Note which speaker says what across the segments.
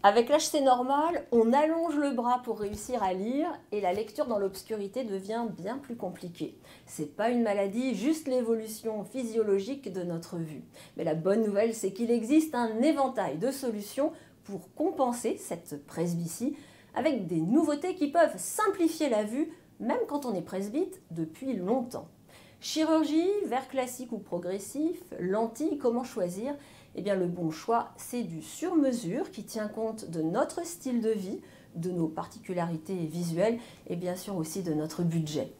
Speaker 1: Avec l'HC normal, on allonge le bras pour réussir à lire et la lecture dans l'obscurité devient bien plus compliquée. C'est pas une maladie, juste l'évolution physiologique de notre vue. Mais la bonne nouvelle, c'est qu'il existe un éventail de solutions pour compenser cette presbytie avec des nouveautés qui peuvent simplifier la vue, même quand on est presbyte depuis longtemps. Chirurgie, verre classique ou progressif, lentilles, comment choisir ? Eh bien, le bon choix, c'est du sur-mesure qui tient compte de notre style de vie, de nos particularités visuelles et bien sûr aussi de notre budget.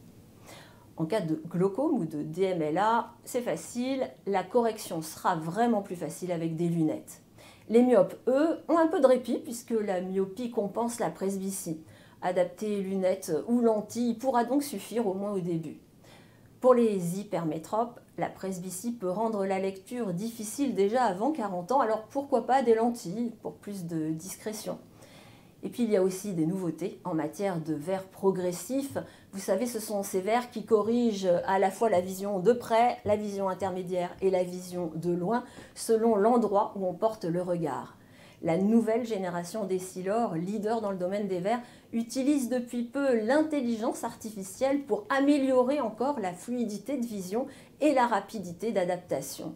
Speaker 1: En cas de glaucome ou de DMLA, c'est facile, la correction sera vraiment plus facile avec des lunettes. Les myopes, eux, ont un peu de répit puisque la myopie compense la presbytie. Adapter lunettes ou lentilles pourra donc suffire au moins au début. Pour les hypermétropes, la presbytie peut rendre la lecture difficile déjà avant 40 ans, alors pourquoi pas des lentilles pour plus de discrétion. Et puis il y a aussi des nouveautés en matière de verre progressif. Vous savez, ce sont ces verres qui corrigent à la fois la vision de près, la vision intermédiaire et la vision de loin, selon l'endroit où on porte le regard. La nouvelle génération d'Essilor, leader dans le domaine des verres, utilise depuis peu l'intelligence artificielle pour améliorer encore la fluidité de vision et la rapidité d'adaptation.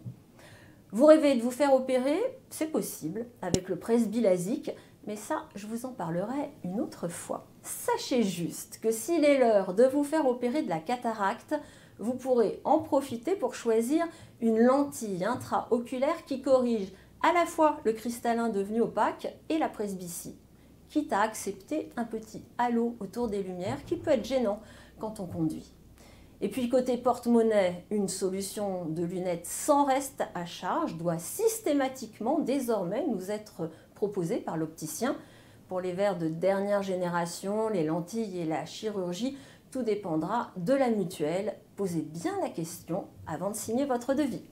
Speaker 1: Vous rêvez de vous faire opérer? C'est possible avec le presbyLASIK, mais ça, je vous en parlerai une autre fois. Sachez juste que s'il est l'heure de vous faire opérer de la cataracte, vous pourrez en profiter pour choisir une lentille intraoculaire qui corrige à la fois le cristallin devenu opaque et la presbytie, quitte à accepter un petit halo autour des lumières qui peut être gênant quand on conduit. Et puis côté porte-monnaie, une solution de lunettes sans reste à charge doit systématiquement désormais nous être proposée par l'opticien. Pour les verres de dernière génération, les lentilles et la chirurgie, tout dépendra de la mutuelle. Posez bien la question avant de signer votre devis.